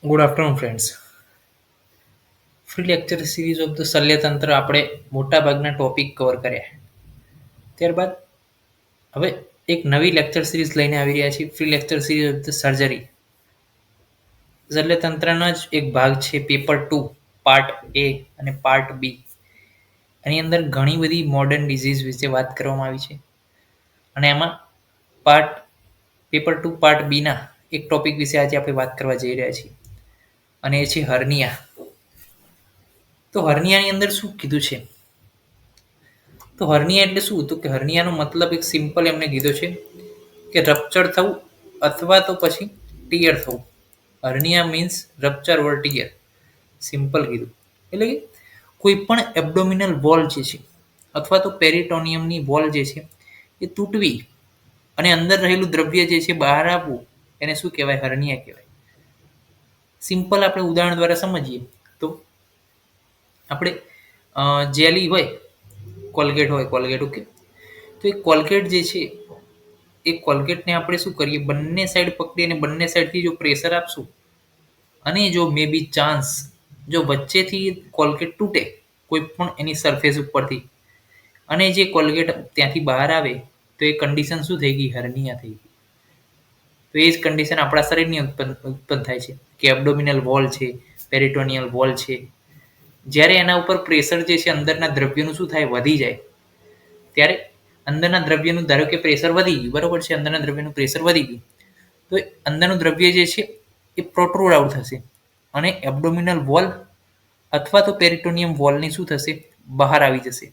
Good afternoon friends. Free lecture series of the શલ્યતંત્ર આપણે મોટાભાગના ટોપિક કવર કર્યા. ત્યારબાદ હવે એક નવી લેક્ચર સિરીઝ લઈને આવી રહ્યા છીએ, free lecture series of the surgery. શલ્યતંત્રનો જ એક ભાગ છે પેપર 2 પાર્ટ એ અને પાર્ટ બી. એની અંદર ઘણી બધી મોડર્ન ડિઝીઝ વિશે વાત કરવામાં આવી છે અને એમાં પેપર 2 પાર્ટ બીના એક ટોપિક વિશે આજે આપણે વાત કરવા જઈ રહ્યા છીએ અને એ છે હર્નિયા. તો હર્નિયાની અંદર શું કીધું છે? તો હર્નિયા એટલે શું? તો કે હર્નિયાનો મતલબ એક સિમ્પલ એમને કીધો છે કે રપ્ચર થવું અથવા તો પછી ટીયર થવું. હર્નિયા મીન્સ રપ્ચર ઓર ટીયર, સિમ્પલ કીધું. એટલે કે કોઈ પણ એબ્ડોમિનલ વોલ જે છે અથવા તો પેરિટોનિયમની વોલ જે છે એ તૂટવી અને અંદર રહેલું દ્રવ્ય જે છે બહાર આવવું, એને શું કહેવાય? હર્નિયા કહેવાય. સિમ્પલ આપણે ઉદાહરણ દ્વારા સમજીએ તો આપણે જેલી હોય, કોલગેટ ઓકે. તો એ કોલગેટ જે છે એ કોલગેટને આપણે શું કરીએ, બંને સાઈડ પકડી અને બંને સાઈડથી જો પ્રેશર આપશું અને જો મે બી ચાન્સ જો વચ્ચેથી કોલગેટ તૂટે કોઈ પણ એની સરફેસ ઉપરથી અને જે કોલગેટ ત્યાંથી બહાર આવે તો એ કન્ડિશન શું થઈ ગઈ? હર્નિયા થઈ ગઈ. તો એ જ કન્ડિશન આપણા શરીરની ઉત્પન્ન થાય છે કે એબ્ડોમિનલ વોલ છે, પેરિટોનિયલ વોલ છે, જ્યારે એના ઉપર પ્રેશર જે છે અંદરના દ્રવ્યનું શું થાય? વધી જાય. ત્યારે અંદરના દ્રવ્યનું ધારો કે પ્રેશર વધી ગયું, બરોબર છે, અંદરના દ્રવ્યનું પ્રેશર વધી ગયું તો અંદરનું દ્રવ્ય જે છે એ પ્રોટ્રુડ આઉટ થશે અને એબ્ડોમિનલ વોલ અથવા તો પેરિટોનિયમ વોલની શું થશે? બહાર આવી જશે.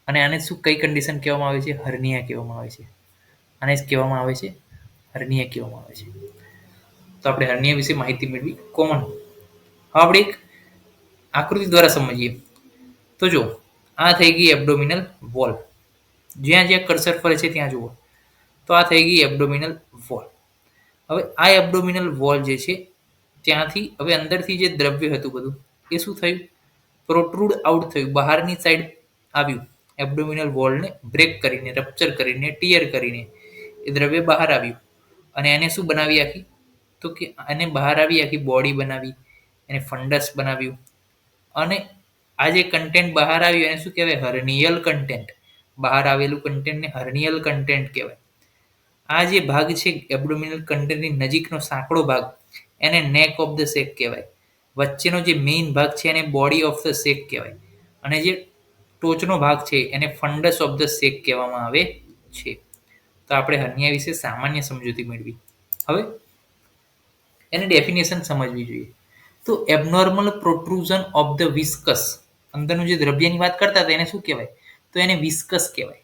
અને આને શું, કઈ કન્ડિશન કહેવામાં આવે છે? હર્નિયા કહેવામાં આવે છે. આને જ કહેવામાં આવે છે હર્નિયા કહેવામાં આવે છે. તો આપણે હર્નિયા વિશે માહિતી મેળવી કોમન. હવે આપણે એક આકૃતિ દ્વારા સમજીએ તો જો આ થઈ ગઈ એબ્ડોમિનલ વોલ, જ્યાં જ્યાં કર્સર ફરે છે ત્યાં જુઓ. તો આ થઈ ગઈ એબ્ડોમિનલ વોલ. હવે આ એબ્ડોમિનલ વોલ જે છે ત્યાંથી હવે અંદરથી જે દ્રવ્ય હતું બધું એ શું થયું? પ્રોટ્રુડ આઉટ થયું, બહારની સાઈડ આવ્યું. એબ્ડોમિનલ વોલને બ્રેક કરીને, રપ્ચર કરીને, ટીયર કરીને એ દ્રવ્ય બહાર આવ્યું અને એને શું બનાવી? આખી તો કે એને બહાર આવી આખી બોડી બનાવી, એને ફંડસ બનાવ્યું અને આ જે કન્ટેન્ટ બહાર આવ્યું એને શું કહેવાય? હર્નિયલ કન્ટેન્ટ. બહાર આવેલું કન્ટેન્ટને હર્નિયલ કન્ટેન્ટ કહેવાય. આ જે ભાગ છે એબ્ડોમિનલ કન્ટેન્ટની નજીકનો સાંકડો ભાગ એને નેક ઓફ ધ શેક કહેવાય. વચ્ચેનો જે મેઇન ભાગ છે એને બોડી ઓફ ધ શેક કહેવાય અને જે ટોચનો ભાગ છે એને ફંડસ ઓફ ધ શેક કહેવામાં આવે છે. તો આપણે હર્નિયા વિશે સામાન્ય સમજૂતી મેળવી. હવે એની ડેફિનેશન સમજવી જોઈએ. તો abnormal protrusion of the viscous, અંદરનું જે દ્રવ્યની વાત કરતા હતા એને શું કહેવાય? તો એને વિસ્કસ કહેવાય.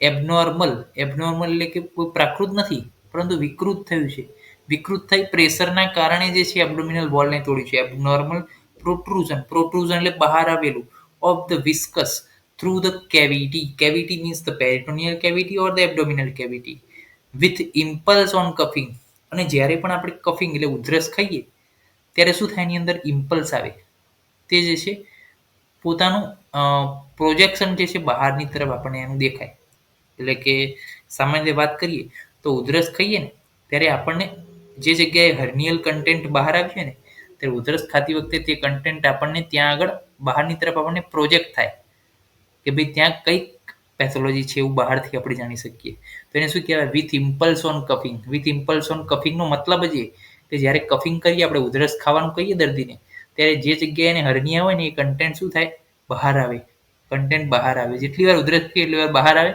એબનોર્મલ એટલે કે કોઈ પ્રાકૃત નથી પરંતુ વિકૃત થયું છે. વિકૃત થઈ પ્રેશરના કારણે જે છે એબ્ડોમિનલ વોલને તોડ્યું છે. એબનોર્મલ પ્રોટ્રુઝન એટલે બહાર આવેલું of the viscus through the cavity means the peritoneal cavity or the abdominal cavity with impulse on coughing. અને જ્યારે પણ આપણે કફિંગ એટલે ઉધરસ ખાઈએ ત્યારે શું થાય? એની અંદર ઇમ્પલ્સ આવે. તે જે છે પોતાનું પ્રોજેક્શન જે છે બહારની તરફ આપણને એનું દેખાય. એટલે કે સામાન્ય વાત કરીએ તો ઉધરસ ખાઈએ ને ત્યારે આપણને જે જગ્યાએ હર્નિયલ કન્ટેન્ટ બહાર આવ્યું ને ત્યારે ઉધરસ ખાતી વખતે તે કન્ટેન્ટ આપણને ત્યાં આગળ બહારની તરફ આપણને પ્રોજેક્ટ થાય કે ભાઈ ત્યાં કંઈક પેથોલોજી છે એવું બહારથી આપણે જાણી શકીએ. તો એને શું કહેવાય? With impulse on coughing. With impulse on કફિંગનો મતલબ જ એ કે જ્યારે કફિંગ કરીએ, આપણે ઉધરસ ખાવાનું કહીએ દર્દીને, ત્યારે જે જગ્યાએ એને હર્નિયા હોય ને એ કન્ટેન્ટ શું થાય? બહાર આવે. કન્ટેન્ટ બહાર આવે. જેટલી વાર ઉધરસ કરીએ એટલી વાર બહાર આવે,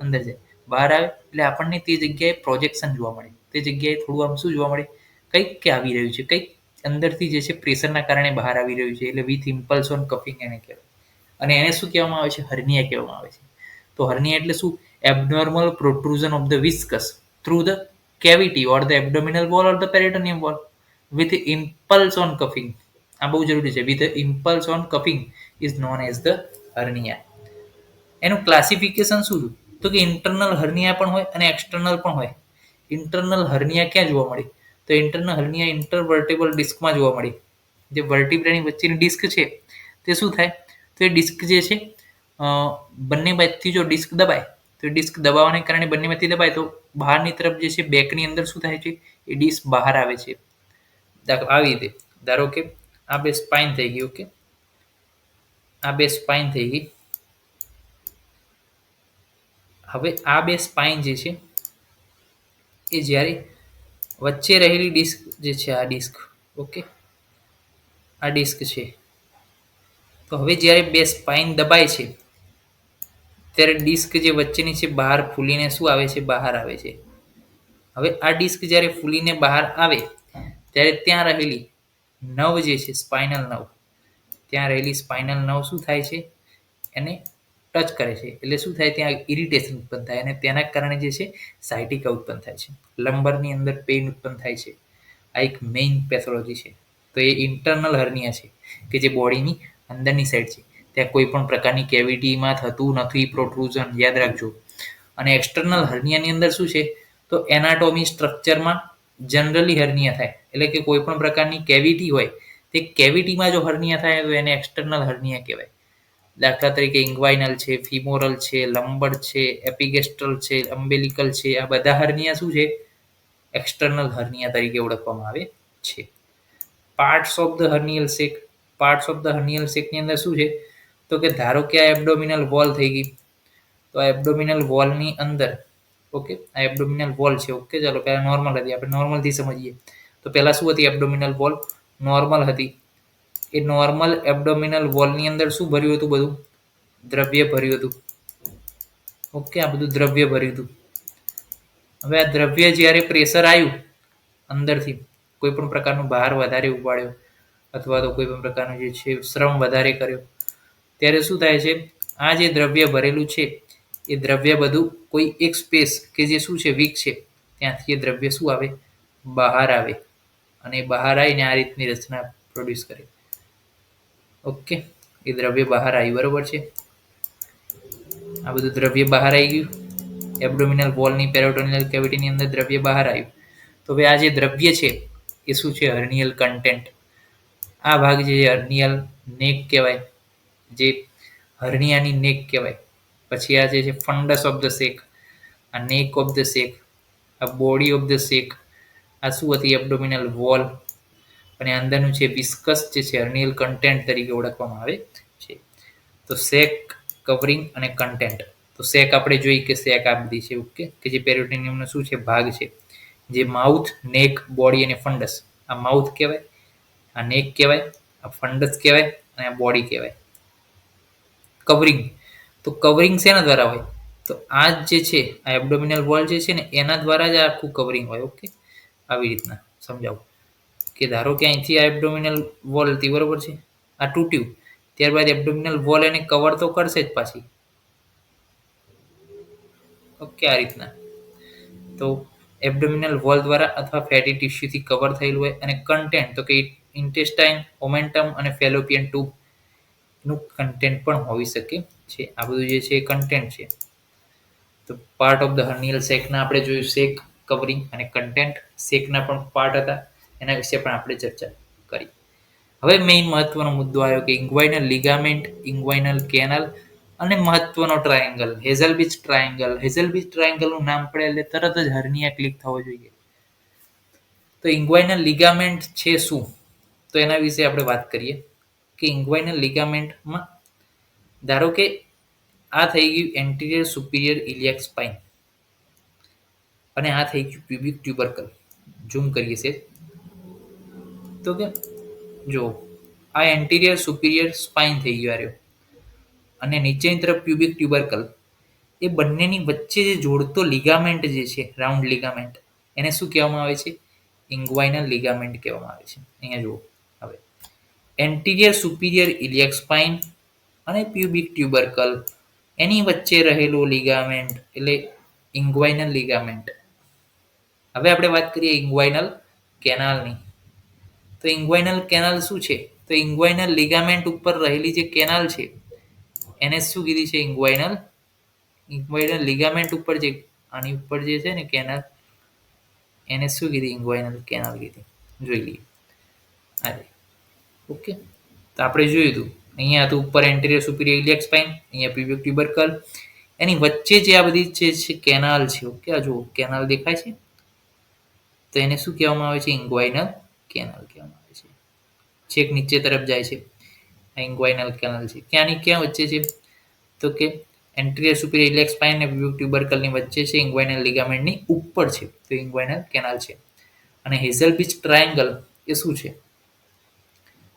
અંદર જાય. બહાર આવે એટલે આપણને તે જગ્યાએ પ્રોજેક્શન જોવા મળે. તે જગ્યાએ થોડું આમ શું જોવા મળે? કંઈક કે આવી રહ્યું છે, કંઈક અંદરથી જે છે પ્રેશરના કારણે બહાર આવી રહ્યું છે. એટલે વિથ ઇમ્પલ્સ ઓન કફિંગ એને કહેવાય. અને એને શું કહેવામાં આવે છે? હર્નિયા કહેવામાં આવે છે. તો હર્નિયા એટલે શું? Abnormal protrusion of the viscus through the cavity or the abdominal wall or the peritoneum wall with impulse on coughing. આ બહુ જરૂરી છે. With impulse on coughing is known as the hernia. એનું ક્લાસિફિકેશન શું છે? તો કે ઇન્ટરનલ હર્નિયા પણ હોય અને એક્સટર્નલ પણ હોય. ઇન્ટરનલ હર્નિયા ક્યાં જોવા મળે? તો ઇન્ટરનલ હર્નિયા ઇન્ટરવર્ટેબલ ડિસ્કમાં જોવા મળે. જે વર્ટિબ્રાની વચ્ચેની ડિસ્ક છે તે શું થાય? તો એ ડિસ્ક જે છે બંને બાજુથી જો ડિસ્ક દબાય તો એ ડિસ્ક દબાવવાને કારણે બંને બાજુથી દબાય તો બહારની તરફ જે છે બેકની અંદર શું થાય છે? એ ડિસ્ક બહાર આવે છે. આવી રીતે ધારો કે આ બે સ્પાઇન થઈ ગઈ. ઓકે, આ બે સ્પાઇન થઈ ગઈ. હવે આ બે સ્પાઇન જે છે એ જ્યારે વચ્ચે રહેલી ડિસ્ક જે છે, આ ડિસ્ક, ઓકે, આ ડિસ્ક છે, તો હવે જ્યારે બે સ્પાઇન દબાય છે ત્યારે ડિસ્ક જે વચ્ચેની છે બહાર ફૂલીને શું આવે છે? બહાર આવે છે. હવે આ ડિસ્ક જ્યારે ફૂલીને બહાર આવે ત્યારે ત્યાં રહેલી નવ જે છે, સ્પાઇનલ નવ, ત્યાં રહેલી સ્પાઇનલ નવ શું થાય છે? એને ટચ કરે છે. એટલે શું થાય? ત્યાં ઇરિટેશન ઉત્પન્ન થાય અને તેના કારણે જે છે સાયટિકા ઉત્પન્ન થાય છે. લંબરની અંદર પેઇન ઉત્પન્ન થાય છે. આ એક મેઇન પેથોલોજી છે. તો એ ઇન્ટરનલ હર્નિયા છે કે જે બોડીની અંદરની સાઈડ છે. ત્યાં કોઈ પણ પ્રકારની કેવિટીમાં થતું નથી પ્રોટ્રુઝન, યાદ રાખજો. અને એક્સટર્નલ હર્નિયાની અંદર શું છે? તો એનાટોમી સ્ટ્રક્ચરમાં જનરલી હર્નિયા થાય. એટલે કે કોઈ પણ પ્રકારની કેવિટી હોય તે કેવિટીમાં જો હર્નિયા થાય તો એને એક્સટર્નલ હર્નિયા કહેવાય. દાખલા તરીકે ઇન્ગ્વાઇનલ છે, ફિમોરલ છે, લંબર છે, એપિગેસ્ટ્રલ છે, અમ્બેલિકલ છે, આ બધા હર્નિયા શું છે? એક્સટર્નલ હર્નિયા તરીકે ઓળખવામાં આવે છે. Parts of the hernial sac. Parts of the hernial સેકની અંદર શું છે? તો કે ધારો કે આ એબ્ડોમિનલ વોલ થઈ ગઈ, તો આ એબ્ડોમિનલ વોલની અંદર, ઓકે, આ એબ્ડોમિનલ વોલ છે. ઓકે, ચાલો પહેલા નોર્મલ હતી, આપણે નોર્મલથી સમજીએ. તો પહેલા શું હતી? એબ્ડોમિનલ વોલ નોર્મલ હતી. એ નોર્મલ એબ્ડોમિનલ વોલની અંદર શું ભર્યું હતું? બધું દ્રવ્ય ભર્યું હતું. ઓકે, આ બધું દ્રવ્ય ભર્યું હતું. હવે આ દ્રવ્ય જ્યારે પ્રેશર આવ્યું અંદરથી, કોઈ પણ પ્રકારનું ભાર વધારે ઉપાડ્યો અથવા તો કોઈ પણ પ્રકારનો જે છે શ્રમ વધારે કર્યો, ત્યારે શું થાય છે? આ જે દ્રવ્ય ભરેલું છે એ દ્રવ્ય બધું કોઈ એક સ્પેસ કે જે શું છે? વીક છે, ત્યાંથી એ દ્રવ્ય શું આવે? બહાર આવે. અને બહાર આવીને આ રીતની રચના પ્રોડ્યુસ કરે. ઓકે, એ દ્રવ્ય બહાર આવ્યું, બરોબર છે. આ બધું દ્રવ્ય બહાર આવી ગયું. એબ્ડોમિનલ વોલની પેરોટોનિયલ કેવિટીની અંદર દ્રવ્ય બહાર આવ્યું. તો હવે આ જે દ્રવ્ય છે એ શું છે? હર્નિયલ કન્ટેન્ટ. આ ભાગ જે હર્નિયલ નેક કહેવાય, જે હર્નિયાની નેક કહેવાય. પછી આ જે છે ફંડસ ઓફ ધ સેક, આ નેક ઓફ ધ સેક, આ બોડી ઓફ ધ સેક, આ શું હતી? Abdominal wall. અને અંદરનું છે વિસ્કસ જે છે હર્નિયલ કન્ટેન્ટ તરીકે ઓળખવામાં આવે છે. તો સેક, કવરિંગ અને કન્ટેન્ટ. તો સેક આપણે જોઈ કે સેક આ બધી છે. ઓકે, કે જે પેરિટોનિયમનો શું છે? ભાગ છે. જે માઉથ, નેક, બોડી અને ફંડસ. આ માઉથ કહેવાય, આ નેક કહેવાય, આ ફંડસ કહેવાય અને આ બોડી કહેવાય. કવરિંગ. તો કવરિંગ શેના દ્વારા હોય? તો આ જે છે, આ એબ્ડોમિનલ વોલ જે છે ને એના દ્વારા જ આખું કવરિંગ હોય. ઓકે, આવી રીતના સમજાવું કે ધારો કે અહીંથી આ એબ્ડોમિનલ વોલ હતી, બરોબર છે, આ તૂટ્યું, ત્યારબાદ એબ્ડોમિનલ વોલ એને કવર તો કરશે જ પાછી. ઓકે, આ રીતના. તો એબ્ડોમિનલ વોલ દ્વારા અથવા ફેટી ટિશ્યુથી કવર થયેલું હોય. અને કન્ટેન્ટ તો કે ઇન્ટેસ્ટાઇન, ઓમેન્ટમ અને ફેલોપિયન ટ્યુબ નું કન્ટેન્ટ પણ હોઈ શકે છે. આ બધું જે છે એ કન્ટેન્ટ છે. તો પાર્ટ ઓફ ધ હર્નિયલ સેકના આપણે જોયું સેક, કવરિંગ અને કન્ટેન્ટ. સેકના પણ પાર્ટ હતા, એના વિશે પણ આપણે ચર્ચા કરી. હવે મેઇન મહત્વનો મુદ્દો આવ્યો કે ઇન્ગ્વાઇનલ લિગામેન્ટ, ઇન્ગ્વાઇનલ કેનલ અને મહત્વનો ટ્રાયેંગલ, હેઝલબીચ ટ્રાયેંગલ. હેઝલબીચ ટ્રાયેંગલનું નામ પડે એટલે તરત જ હર્નિયા ક્લિક થવો જોઈએ. તો ઇન્ગ્વાઇનલ લિગામેન્ટ છે શું? તો એના વિશે આપણે વાત કરીએ કે ઇન્ગ્વાઇનલ લિગામેન્ટમાં ધારો કે આ થઈ ગયું એન્ટિરિયર સુપિરિયર ઇલિયાક સ્પાઇન અને આ થઈ ગયું પ્યુબિક ટ્યુબરકલ. ઝૂમ કરીએ છે તો કે જો આ એન્ટિરિયર સુપિરિયર સ્પાઇન થઈ ગયો રહ્યો અને નીચેની તરફ પ્યુબિક ટ્યુબરકલ. એ બંનેની વચ્ચે જે જોડતો લિગામેન્ટ જે છે, રાઉન્ડ લિગામેન્ટ, એને શું કહેવામાં આવે છે? ઇન્ગ્વાઇનલ લિગામેન્ટ કહેવામાં આવે છે. અહીંયા જુઓ, હવે એન્ટિરિયર સુપિરિયર ઇલિયાક સ્પાઇન અને પ્યુબિક ટ્યુબરકલ, એની વચ્ચે રહેલો લિગામેન્ટ એટલે ઇન્ગ્વાઇનલ લિગામેન્ટ. હવે આપણે વાત કરીએ ઇન્ગ્વાઇનલ કેનાલની. તો ઇન્ગ્વાઇનલ કેનાલ શું છે? તો ઇન્ગ્વાઇનલ લિગામેન્ટ ઉપર રહેલી જે કેનાલ છે એને શું કીધી છે? ઇન્ગ્વાઇનલ. ઇન્ગ્વાઇનલ લિગામેન્ટ ઉપર જે આની ઉપર જે છે ને કેનાલ, એને શું કીધી? ઇન્ગ્વાઇનલ કેનાલ કીધી. જોઈ લઈએ. અરે ઓકે, તો આપણે જોયું હતું અહીંયા હતું ઉપર એન્ટિરિયર સુપિરિયર ઇલિયાક સ્પાઇન, અહીંયા પ્યુબિક ટ્યુબરકલ, એની વચ્ચે જે આ બધી જે છે કેનાલ છે. ઓકે, આ જુઓ કેનાલ દેખાય છે, તો એને શું કહેવામાં આવે છે? ઇન્ગ્વાઇનલ કેનાલ કહેવામાં આવે છે. છેક નીચે તરફ જાય છે. આ ઇન્ગ્વાઇનલ કેનાલ છે. ક્યાંની ક્યાં વચ્ચે છે? તો કે એન્ટિરિયર સુપીરિયર ઇલિયક સ્પાઇન અને વ્યૂ ટ્યુબરકલની વચ્ચે છે. ઇન્ગ્વાઇનલ લિગામેન્ટની ઉપર છે. તો ઇન્ગ્વાઇનલ કેનાલ છે. અને હેઝલ બીચ ટ્રાયંગલ એ શું છે?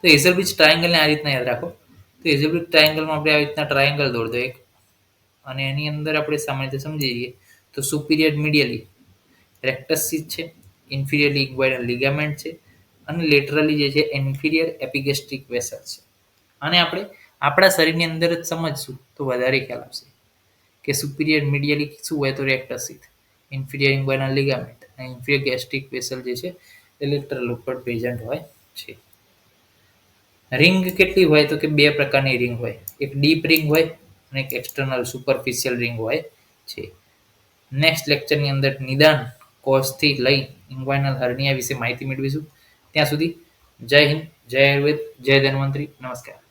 તો હેઝલ બીચ ટ્રાયંગલને આ રીતના યાદ રાખો. તો હેઝલ બીચ ટ્રાયંગલમાં આપણે આવી રીતના ટ્રાયંગલ દોરતો એક, અને એની અંદર આપણે સામાન્ય રીતે સમજી જઈએ તો સુપીરિયર મીડિયલી રેક્ટસ સીટ છે, ઇન્ફિરિયરલી ઇન્ગ્વાઇનલ લિગામેન્ટ છે, અને લેટરલી જે છે ઇન્ફિરિયર એપિગેસ્ટ્રિક વેસલ છે. અને આપણે આપણા શરીરની અંદર જ સમજશું તો વધારે ખ્યાલ આવશે કે સુપીરિયર મીડિયલી શું હોય, તો રેક્ટસ સીટ, ઇન્ફિરિયર ઇન્ગ્વાઇનલ લિગામેન્ટ અને ઇન્ફિરિયર ગેસ્ટ્રિક વેસલ જે છે એ લેટરલ ઉપર પ્રેઝન્ટ હોય છે. રિંગ કેટલી હોય? તો કે બે પ્રકારની રિંગ હોય. એક ડીપ રિંગ હોય અને એક એક્સટર્નલ સુપરફિશિયલ રિંગ હોય છે. નેક્સ્ટ લેક્ચરની અંદર નિદાન કોઝથી લઈ ઇન્ગ્વાઇનલ હર્નિયા વિશે માહિતી મેળવીશું. ત્યાં સુધી જય હિન્દ, જય આયુર્વેદ, જય ધન્વંતરી. નમસ્કાર.